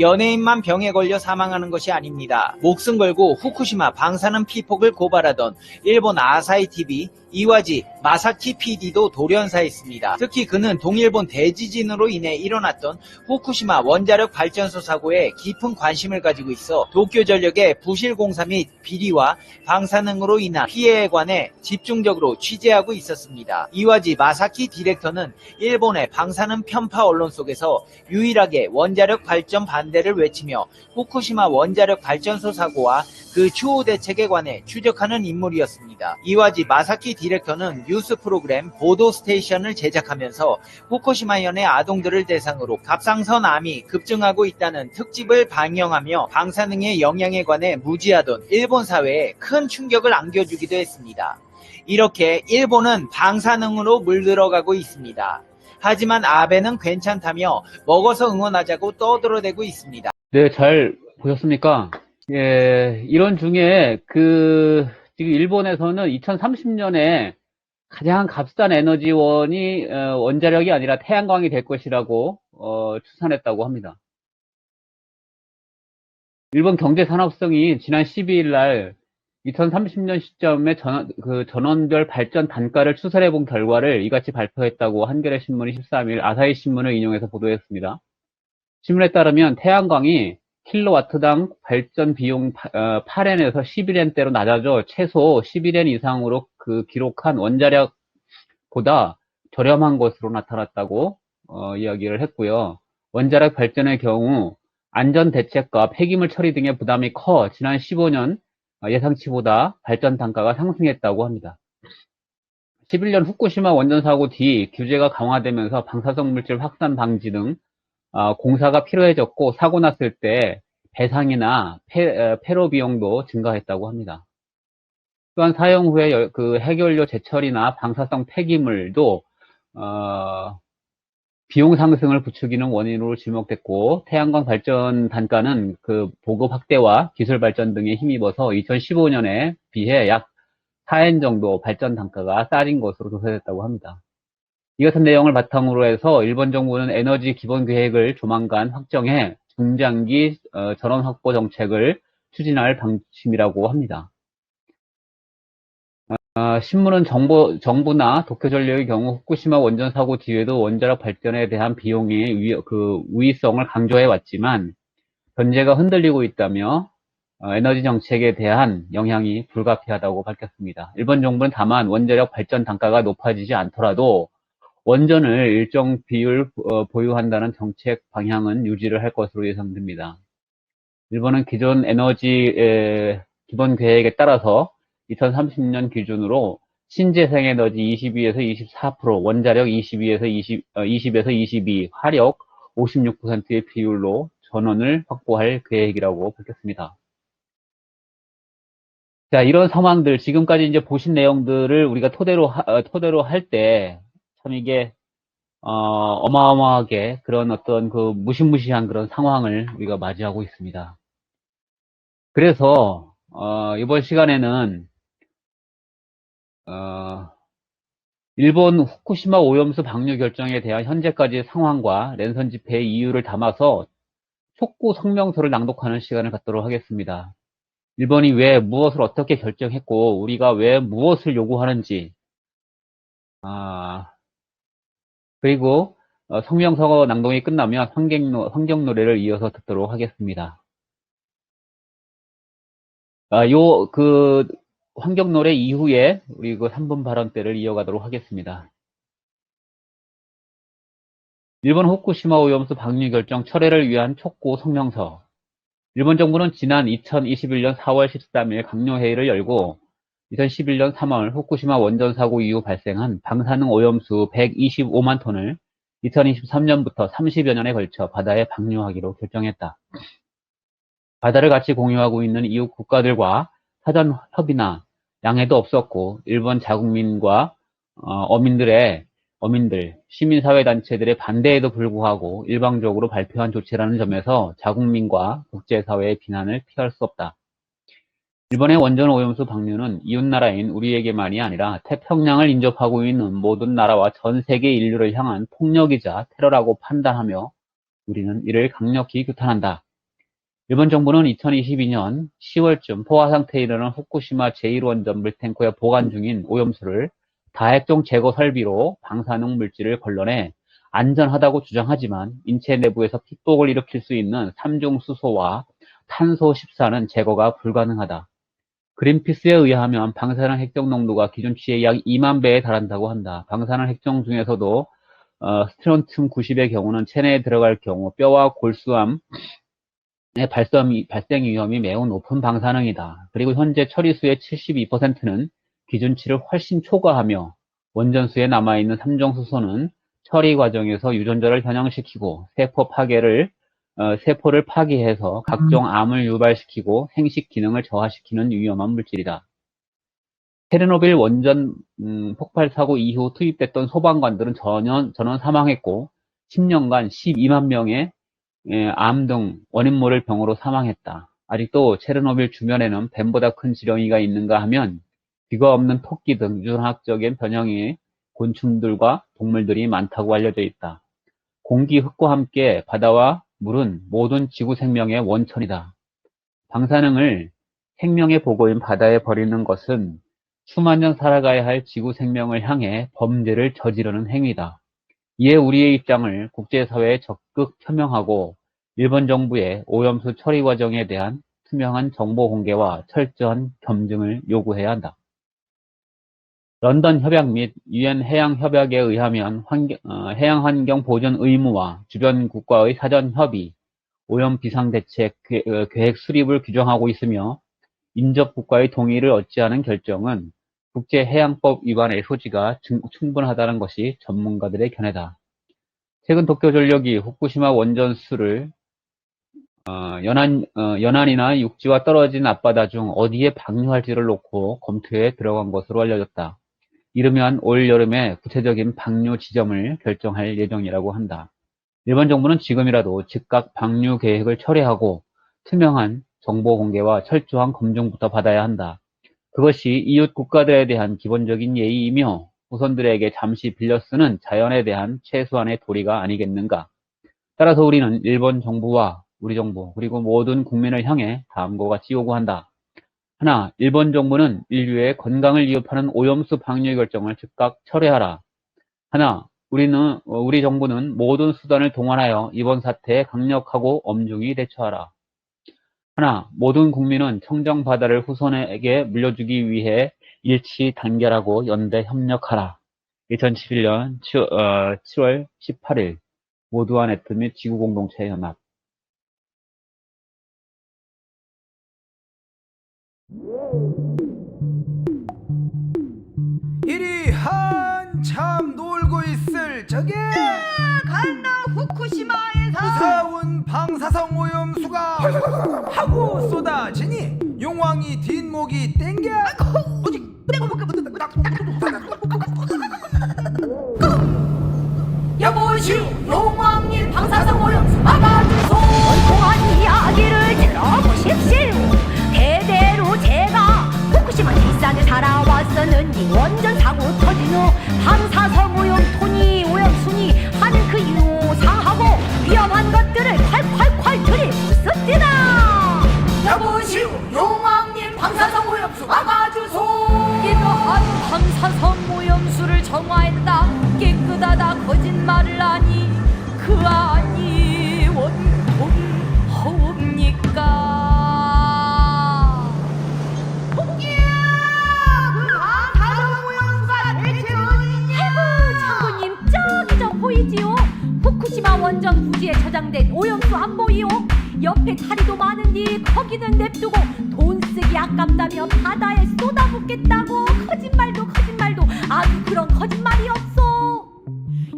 연예인만 병에 걸려 사망하는 것이 아닙니다. 목숨 걸고 후쿠시마 방사능 피폭을 고발하던 일본 아사히 TV 이와지 마사키 PD도 돌연사했습니다. 특히 그는 동일본 대지진으로 인해 일어났던 후쿠시마 원자력 발전소 사고에 깊은 관심을 가지고 있어 도쿄전력의 부실 공사 및 비리와 방사능으로 인한 피해에 관해 집중적으로 취재하고 있었습니다. 이와지 마사키 디렉터는 일본의 방사능 편파 언론 속에서 유일하게 원자력 발전 반대를 외치며 후쿠시마 원자력 발전소 사고와 그 추후 대책에 관해 추적하는 인물이었습니다. 이와지 마사키 디렉터는 뉴스 프로그램 보도 스테이션을 제작하면서 후쿠시마현의 아동들을 대상으로 갑상선 암이 급증하고 있다는 특집을 방영하며 방사능의 영향에 관해 무지하던 일본 사회에 큰 충격을 안겨주기도 했습니다. 이렇게 일본은 방사능으로 물들어가고 있습니다. 하지만 아베는 괜찮다며 먹어서 응원하자고 떠들어대고 있습니다. 네, 잘 보셨습니까? 예, 이런 중에 지금 일본에서는 2030년에 가장 값싼 에너지원이 원자력이 아니라 태양광이 될 것이라고 추산했다고 합니다. 일본 경제산업성이 지난 12일 날 2030년 시점에 전원별 발전 단가를 추산해 본 결과를 이같이 발표했다고 한겨레 신문이 13일 아사히 신문을 인용해서 보도했습니다. 신문에 따르면 태양광이 킬로와트당 발전 비용 8엔에서 11엔대로 낮아져 최소 11엔 이상으로 기록한 원자력보다 저렴한 것으로 나타났다고 이야기를 했고요. 원자력 발전의 경우 안전 대책과 폐기물 처리 등의 부담이 커 지난 15년 예상치보다 발전 단가가 상승했다고 합니다. 11년 후쿠시마 원전 사고 뒤 규제가 강화되면서 방사성 물질 확산 방지 등 공사가 필요해졌고 사고 났을 때 배상이나 폐로 비용도 증가했다고 합니다. 또한 사용 후에 핵연료 재처리나 방사성 폐기물도 비용 상승을 부추기는 원인으로 지목됐고 태양광 발전 단가는 보급 확대와 기술 발전 등에 힘입어서 2015년에 비해 약 4엔 정도 발전 단가가 싸진 것으로 조사됐다고 합니다. 이 같은 내용을 바탕으로 해서 일본 정부는 에너지 기본 계획을 조만간 확정해 중장기 전원 확보 정책을 추진할 방침이라고 합니다. 신문은 정부나 도쿄전력의 경우 후쿠시마 원전 사고 뒤에도 원자력 발전에 대한 비용의 우위성을 강조해 왔지만 견제가 흔들리고 있다며 에너지 정책에 대한 영향이 불가피하다고 밝혔습니다. 일본 정부는 다만 원자력 발전 단가가 높아지지 않더라도 원전을 일정 비율 보유한다는 정책 방향은 유지를 할 것으로 예상됩니다. 일본은 기존 에너지 기본 계획에 따라서 2030년 기준으로 신재생 에너지 22에서 24%, 원자력 20에서 22, 화력 56%의 비율로 전원을 확보할 계획이라고 밝혔습니다. 자, 이런 상황들, 지금까지 이제 보신 내용들을 우리가 토대로 할 때, 참 이게, 어마어마하게 그런 어떤 무시무시한 그런 상황을 우리가 맞이하고 있습니다. 그래서, 이번 시간에는, 일본 후쿠시마 오염수 방류 결정에 대한 현재까지의 상황과 랜선 집회의 이유를 담아서 촉구 성명서를 낭독하는 시간을 갖도록 하겠습니다. 일본이 왜 무엇을 어떻게 결정했고 우리가 왜 무엇을 요구하는지 그리고 성명서 낭독이 끝나면 환경 노래를 이어서 듣도록 하겠습니다. 환경 노래 이후에 우리 3분 발언 때를 이어가도록 하겠습니다. 일본 후쿠시마 오염수 방류 결정 철회를 위한 촉구 성명서. 일본 정부는 지난 2021년 4월 13일 강요회의를 열고 2011년 3월 후쿠시마 원전 사고 이후 발생한 방사능 오염수 125만 톤을 2023년부터 30여 년에 걸쳐 바다에 방류하기로 결정했다. 바다를 같이 공유하고 있는 이웃 국가들과 사전 협의나 양해도 없었고 일본 자국민과 어민들, 시민사회단체들의 반대에도 불구하고 일방적으로 발표한 조치라는 점에서 자국민과 국제사회의 비난을 피할 수 없다. 일본의 원전 오염수 방류는 이웃나라인 우리에게만이 아니라 태평양을 인접하고 있는 모든 나라와 전 세계 인류를 향한 폭력이자 테러라고 판단하며 우리는 이를 강력히 규탄한다. 일본 정부는 2022년 10월쯤 포화 상태에 이르는 후쿠시마 제1원전 물탱크에 보관 중인 오염수를 다핵종 제거 설비로 방사능 물질을 걸러내 안전하다고 주장하지만 인체 내부에서 피폭을 일으킬 수 있는 3중 수소와 탄소 14는 제거가 불가능하다. 그린피스에 의하면 방사능 핵종 농도가 기준치의 약 2만 배에 달한다고 한다. 방사능 핵종 중에서도 스트론튬 90의 경우는 체내에 들어갈 경우 뼈와 골수암의 발생 위험이 매우 높은 방사능이다. 그리고 현재 처리수의 72%는 기준치를 훨씬 초과하며 원전수에 남아있는 3종 수소는 처리 과정에서 유전자를 변형시키고 세포를 파괴해서 각종 암을 유발시키고 생식 기능을 저하시키는 위험한 물질이다. 체르노빌 원전 폭발 사고 이후 투입됐던 소방관들은 전원 사망했고 10년간 12만 명의 암 등 원인 모를 병으로 사망했다. 아직도 체르노빌 주변에는 뱀보다 큰 지렁이가 있는가 하면 귀가 없는 토끼 등 유전학적인 변형의 곤충들과 동물들이 많다고 알려져 있다. 공기, 흙과 함께 바다와 물은 모든 지구 생명의 원천이다. 방사능을 생명의 보고인 바다에 버리는 것은 수만 년 살아가야 할 지구 생명을 향해 범죄를 저지르는 행위다. 이에 우리의 입장을 국제사회에 적극 표명하고 일본 정부의 오염수 처리 과정에 대한 투명한 정보 공개와 철저한 검증을 요구해야 한다. 런던 협약 및 유엔 해양 협약에 의하면 해양 환경 보존 의무와 주변 국가의 사전 협의, 오염 비상 대책 계획 수립을 규정하고 있으며 인접 국가의 동의를 얻지 않은 결정은 국제해양법 위반의 소지가 충분하다는 것이 전문가들의 견해다. 최근 도쿄전력이 후쿠시마 원전수를 연안이나 육지와 떨어진 앞바다 중 어디에 방류할지를 놓고 검토에 들어간 것으로 알려졌다. 이르면 올 여름에 구체적인 방류 지점을 결정할 예정이라고 한다. 일본 정부는 지금이라도 즉각 방류 계획을 철회하고 투명한 정보 공개와 철저한 검증부터 받아야 한다. 그것이 이웃 국가들에 대한 기본적인 예의이며 후손들에게 잠시 빌려 쓰는 자연에 대한 최소한의 도리가 아니겠는가. 따라서 우리는 일본 정부와 우리 정부 그리고 모든 국민을 향해 다음과 같이 요구한다. 하나, 일본 정부는 인류의 건강을 위협하는 오염수 방류 결정을 즉각 철회하라. 하나, 우리 정부는 모든 수단을 동원하여 이번 사태에 강력하고 엄중히 대처하라. 하나, 모든 국민은 청정 바다를 후손에게 물려주기 위해 일치 단결하고 연대 협력하라. 2011년 7월 18일 모두와 네트 및 지구공동체 연합. 이리 한참 놀고 있을 적에 간다 후쿠시마에서 무서운 방사성 오염수가 하고 쏟아지니 용왕이 뒷목이 땡겨 오직 여보시오 용왕님 방사성 오염수 막아주소 원통한 이야기를 들어보십시오. 대대로 제가 후쿠시마 뒷산에 살아왔었는데 원전 사고 터진 후 방사성 오염 토니 오염순이 하는 그 유상하고 위험한 것들을 콸콸콸 들이부쉈디다. 여보시오 용왕님 방사성 오염수 막아주소. 이러한 방사성 오염수를 정화했다 깨끗하다 거짓말을 하니 그 아니 원통 허웁니까? 장군님 저기 저 보이지요? 후쿠시마 원전 부지에 저장된 오염수 안 보이요? 옆에 다리도 많으니 거기는 냅두고 돈 쓰기 아깝다며 바다에 쏟아붓겠다고 거짓말도 아주 그런 거짓말이 없어.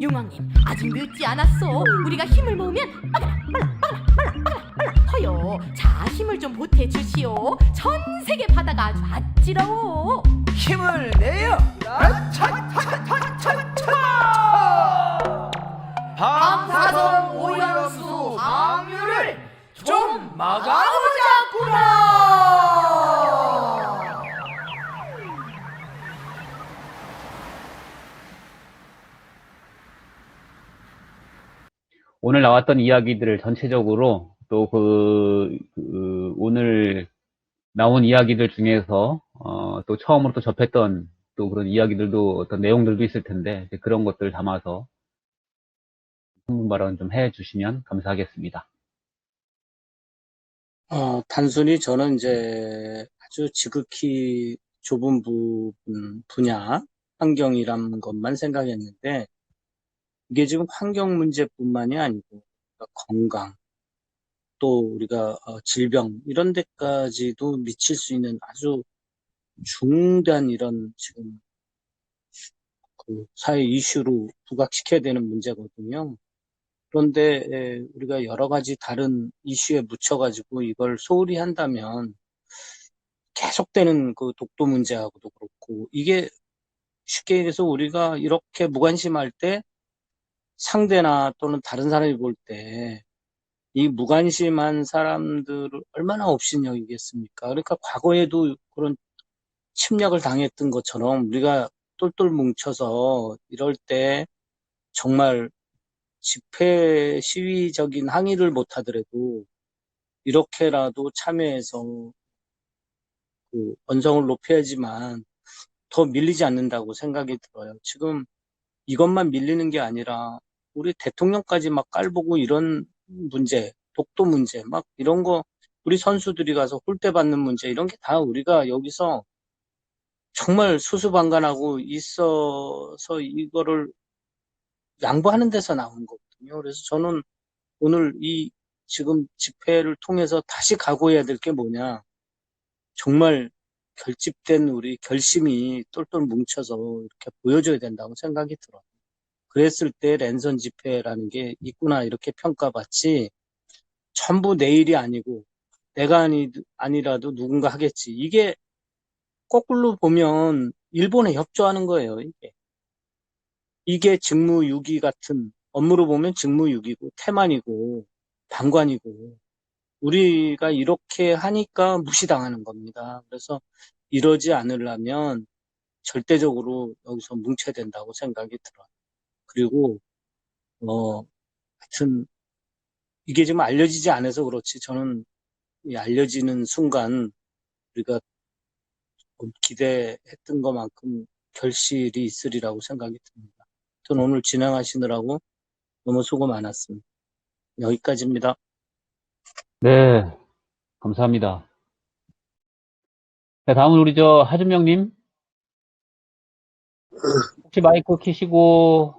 용왕님 아직 늦지 않았어. 우리가 힘을 모으면 빨라 커요. 자 힘을 좀 보태주시오. 전 세계 바다가 아주 아찔러워. 힘을 내요 방사성 오염수 방류를 좀 막아보자꾸나. 오늘 나왔던 이야기들을 전체적으로 또 오늘 나온 이야기들 중에서 또 처음으로 또 접했던 또 그런 이야기들도 어떤 내용들도 있을 텐데 그런 것들을 담아서 흥분 발언 좀 해주시면 감사하겠습니다. 단순히 저는 이제 아주 지극히 좁은 분야, 환경이란 것만 생각했는데, 이게 지금 환경 문제뿐만이 아니고, 건강, 또 우리가 질병, 이런 데까지도 미칠 수 있는 아주 중대한 이런 지금 그 사회 이슈로 부각시켜야 되는 문제거든요. 그런데 우리가 여러 가지 다른 이슈에 묻혀가지고 이걸 소홀히 한다면 계속되는 그 독도 문제하고도 그렇고, 이게 쉽게 얘기해서 우리가 이렇게 무관심할 때 상대나 또는 다른 사람이 볼 때 이 무관심한 사람들을 얼마나 없이 여기겠습니까? 그러니까 과거에도 그런 침략을 당했던 것처럼 우리가 똘똘 뭉쳐서 이럴 때 정말 집회 시위적인 항의를 못 하더라도 이렇게라도 참여해서 그 언성을 높여야지만 더 밀리지 않는다고 생각이 들어요. 지금 이것만 밀리는 게 아니라 우리 대통령까지 막 깔보고 이런 문제, 독도 문제, 막 이런 거 우리 선수들이 가서 홀대 받는 문제 이런 게 다 우리가 여기서 정말 수수방관하고 있어서 이거를 양보하는 데서 나온 거거든요. 그래서 저는 오늘 이 지금 집회를 통해서 다시 각오해야 될 게 뭐냐. 정말 결집된 우리 결심이 똘똘 뭉쳐서 이렇게 보여줘야 된다고 생각이 들어요. 그랬을 때 랜선 집회라는 게 있구나 이렇게 평가받지 전부 내 일이 아니고 내가 아니라도 누군가 하겠지. 이게 거꾸로 보면 일본에 협조하는 거예요. 이게 직무유기 같은 업무로 보면 직무유기고 태만이고 방관이고 우리가 이렇게 하니까 무시당하는 겁니다. 그래서 이러지 않으려면 절대적으로 여기서 뭉쳐야 된다고 생각이 들어요. 그리고 하여튼 이게 지금 알려지지 않아서 그렇지 저는 이 알려지는 순간 우리가 기대했던 것만큼 결실이 있으리라고 생각이 듭니다. 저는 오늘 진행하시느라고 너무 수고 많았습니다. 여기까지입니다. 네, 감사합니다. 네, 다음은 우리 하준명님. 혹시 마이크 켜시고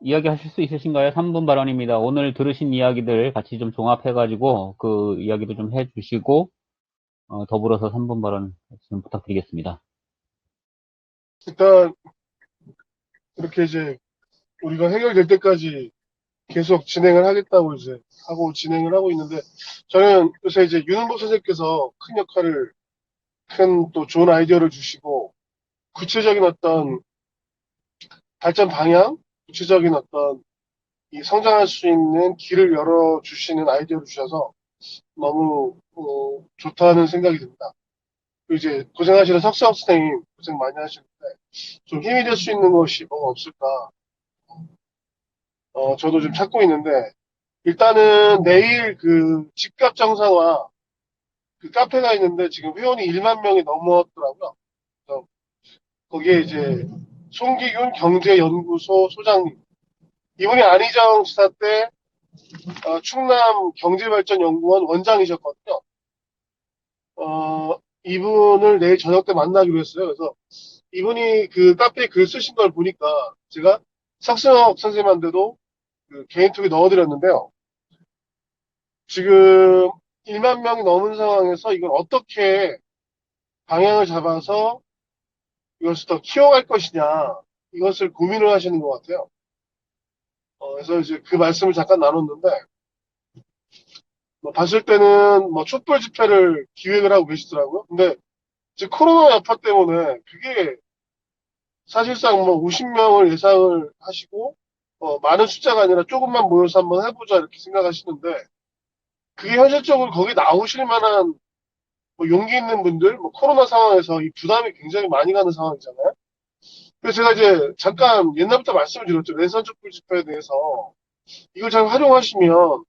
이야기하실 수 있으신가요? 3분 발언입니다. 오늘 들으신 이야기들 같이 좀 종합해가지고 그 이야기도 좀 해주시고 더불어서 3분 발언 좀 부탁드리겠습니다. 일단 이렇게 이제 우리가 해결될 때까지 계속 진행을 하겠다고 이제 하고 진행을 하고 있는데 저는 요새 이제 윤은복 선생님께서 큰 역할을 큰 또 좋은 아이디어를 주시고 구체적인 어떤 발전 방향, 구체적인 어떤 이 성장할 수 있는 길을 열어주시는 아이디어를 주셔서 너무 좋다는 생각이 듭니다. 그리고 이제 고생하시는 석수영 선생님 고생 많이 하시는데 좀 힘이 될 수 있는 것이 뭐가 없을까 저도 좀 찾고 있는데 일단은 내일 그 집값 정상화 그 카페가 있는데 지금 회원이 1만 명이 넘었더라고요. 그래서 거기에 이제 송기균 경제연구소 소장님 이분이 안희정 지사 때 충남 경제발전연구원 원장이셨거든요. 이분을 내일 저녁 때 만나기로 했어요. 그래서 이분이 그 카페에 글 쓰신 걸 보니까 제가 석승혁 선생님한테도 그 개인톡에 넣어드렸는데요. 지금 1만 명이 넘은 상황에서 이걸 어떻게 방향을 잡아서 이것을 더 키워갈 것이냐 이것을 고민을 하시는 것 같아요. 그래서 이제 그 말씀을 잠깐 나눴는데 봤을 때는 촛불 집회를 기획을 하고 계시더라고요. 근데 이제 코로나 여파 때문에 그게 사실상 50명을 예상을 하시고 많은 숫자가 아니라 조금만 모여서 한번 해보자 이렇게 생각하시는데 그게 현실적으로 거기 나오실 만한 용기 있는 분들 코로나 상황에서 이 부담이 굉장히 많이 가는 상황이잖아요. 그래서 제가 이제 잠깐 옛날부터 말씀을 드렸죠. 랜선 촛불 집회에 대해서 이걸 잘 활용하시면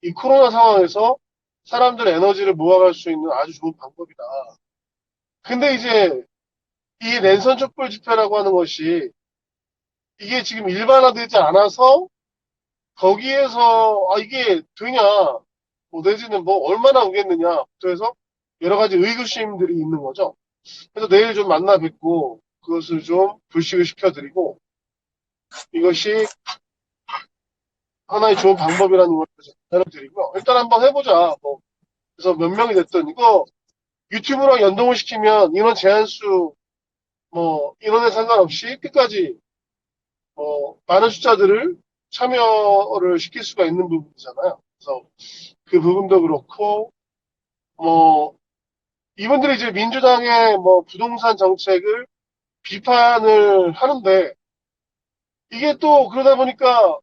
이 코로나 상황에서 사람들의 에너지를 모아갈 수 있는 아주 좋은 방법이다. 근데 이제 이 랜선 촛불 집회라고 하는 것이 이게 지금 일반화되지 않아서 거기에서 이게 되냐 내지는 얼마나 오겠느냐부터 해서 여러 가지 의구심들이 있는 거죠. 그래서 내일 좀 만나 뵙고 그것을 좀 불식을 시켜드리고 이것이 하나의 좋은 방법이라는 걸 전해드리고요. 일단 한번 해보자. 그래서 몇 명이 됐든 이거 유튜브랑 연동을 시키면 인원 제한수 인원에 상관없이 끝까지 많은 숫자들을 참여를 시킬 수가 있는 부분이잖아요. 그래서 그 부분도 그렇고 이분들이 이제 민주당의 부동산 정책을 비판을 하는데 이게 또 그러다 보니까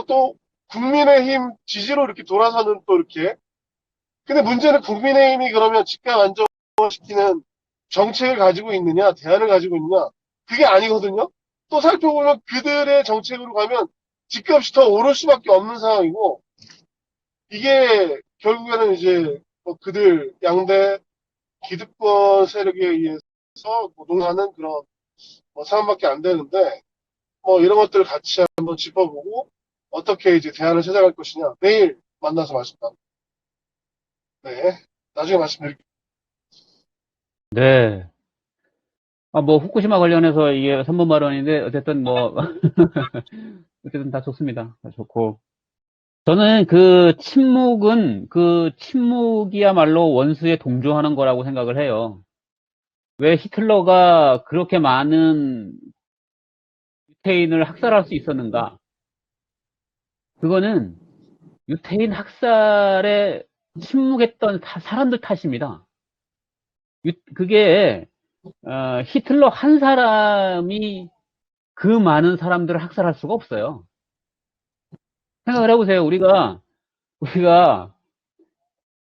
또 국민의힘 지지로 이렇게 돌아서는 또 이렇게 근데 문제는 국민의힘이 그러면 집값 안정화시키는 정책을 가지고 있느냐 대안을 가지고 있느냐 그게 아니거든요. 또 살펴보면 그들의 정책으로 가면 집값이 더 오를 수밖에 없는 상황이고 이게 결국에는 이제 그들 양대 기득권 세력에 의해서 노동하는 그런 상황밖에 안 되는데, 이런 것들을 같이 한번 짚어보고 어떻게 이제 대안을 찾아갈 것이냐 내일 만나서 말씀 나눕니다. 네, 나중에 말씀드릴게요. 네. 뭐 후쿠시마 관련해서 이게 3번 발언인데 어쨌든 어쨌든 다 좋습니다. 다 좋고. 저는 그 침묵이야말로 원수에 동조하는 거라고 생각을 해요. 왜 히틀러가 그렇게 많은 유태인을 학살할 수 있었는가? 그거는 유태인 학살에 침묵했던 사람들 탓입니다. 그게 히틀러 한 사람이 그 많은 사람들을 학살할 수가 없어요. 생각을 해보세요. 우리가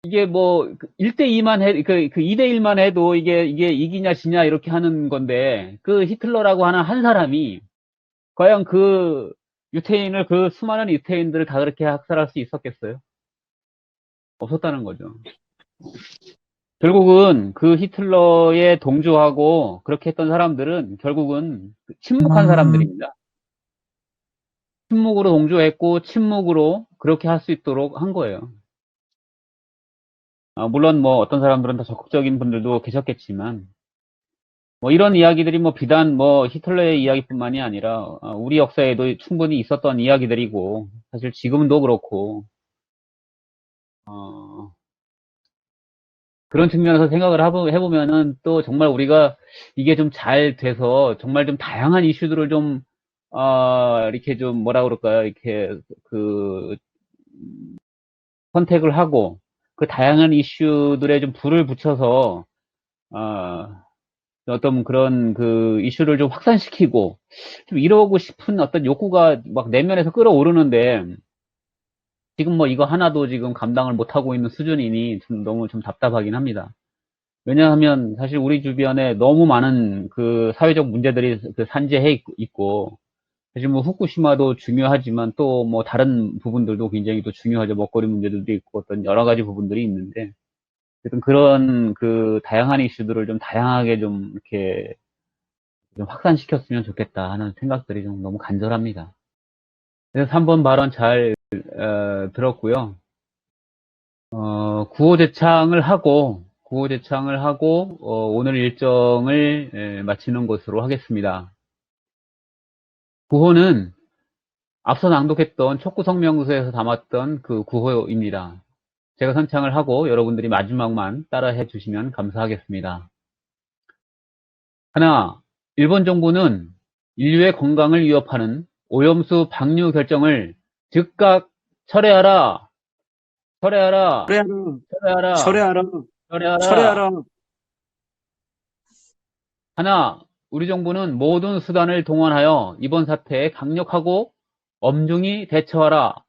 이게 1대2만 그 2대1만 해도 이게 이기냐 지냐 이렇게 하는 건데, 그 히틀러라고 하는 한 사람이 과연 그 수많은 유태인들을 다 그렇게 학살할 수 있었겠어요? 없었다는 거죠. 결국은 그 히틀러에 동조하고 그렇게 했던 사람들은 결국은 침묵한 사람들입니다. 침묵으로 동조했고 침묵으로 그렇게 할 수 있도록 한 거예요. 물론 어떤 사람들은 더 적극적인 분들도 계셨겠지만, 이런 이야기들이 비단 히틀러의 이야기뿐만이 아니라 우리 역사에도 충분히 있었던 이야기들이고, 사실 지금도 그렇고, 그런 측면에서 생각을 해보면은 또 정말 우리가 이게 좀 잘 돼서 정말 좀 다양한 이슈들을 좀 이렇게 좀 뭐라 그럴까요? 이렇게 선택을 하고 그 다양한 이슈들에 좀 불을 붙여서 어떤 그런 이슈를 좀 확산시키고 좀 이러고 싶은 어떤 욕구가 막 내면에서 끌어오르는데, 지금 이거 하나도 지금 감당을 못하고 있는 수준이니 너무 좀 답답하긴 합니다. 왜냐하면 사실 우리 주변에 너무 많은 사회적 문제들이 산재해 있고, 사실 후쿠시마도 중요하지만 또 다른 부분들도 굉장히 또 중요하죠. 먹거리 문제들도 있고 어떤 여러 가지 부분들이 있는데, 어쨌든 그런 다양한 이슈들을 좀 다양하게 좀 이렇게 좀 확산시켰으면 좋겠다 하는 생각들이 좀 너무 간절합니다. 그래서 3번 발언 잘 들었고요. 구호제창을 하고 오늘 일정을 마치는 것으로 하겠습니다. 구호는 앞서 낭독했던 촉구성명서에서 담았던 그 구호입니다. 제가 선창을 하고 여러분들이 마지막만 따라해 주시면 감사하겠습니다. 하나, 일본 정부는 인류의 건강을 위협하는 오염수 방류 결정을 즉각 철회하라. 하나, 우리 정부는 모든 수단을 동원하여 이번 사태에 강력하고 엄중히 대처하라.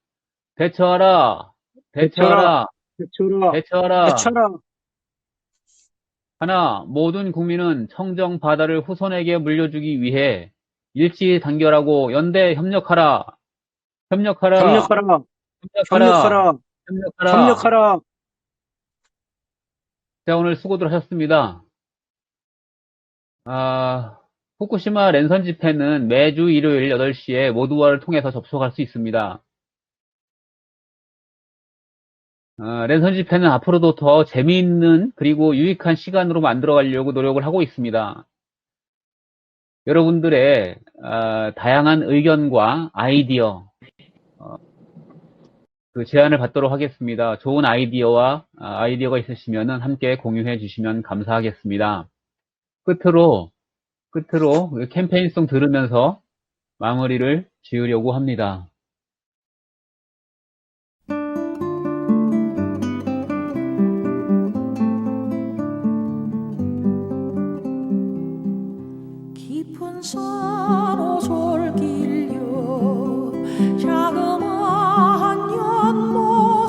하나, 모든 국민은 청정 바다를 후손에게 물려주기 위해 일치 단결하고 연대 협력하라. 자, 오늘 수고들 하셨습니다. 후쿠시마 랜선 집회는 매주 일요일 8시에 모두와를 통해서 접속할 수 있습니다. 랜선 집회는 앞으로도 더 재미있는 그리고 유익한 시간으로 만들어 가려고 노력을 하고 있습니다. 여러분들의 다양한 의견과 아이디어 제안을 받도록 하겠습니다. 좋은 아이디어가 있으시면 함께 공유해 주시면 감사하겠습니다. 끝으로 캠페인송 들으면서 마무리를 지으려고 합니다. 깊은 산호 솔길려 자그마한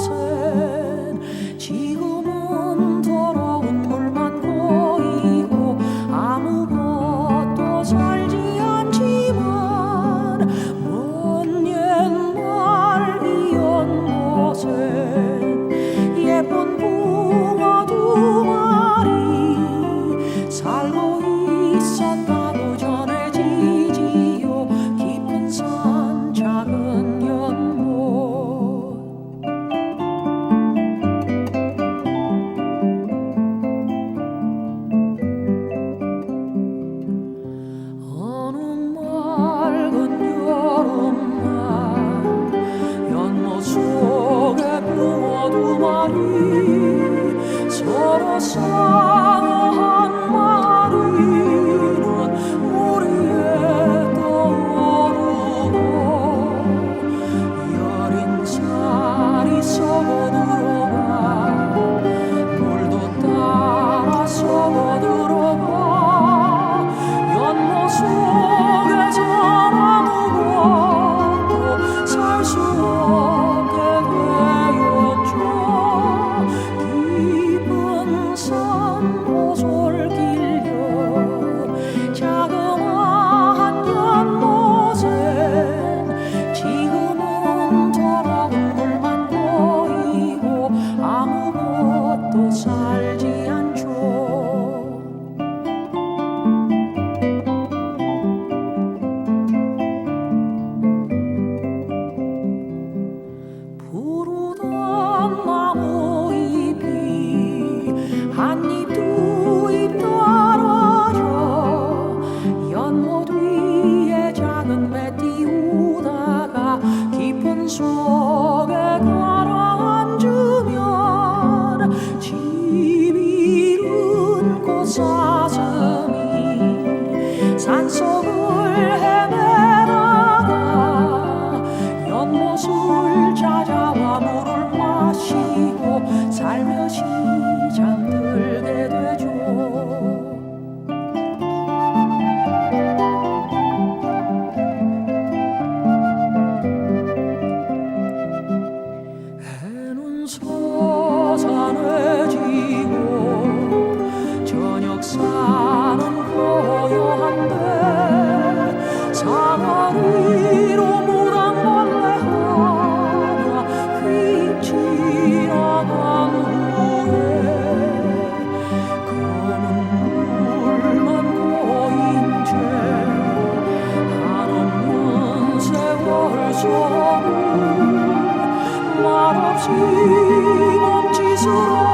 연못엔 지금은 더러운 물만 고이고 아무것도 살지 않지만 먼 말없이 몸짓으로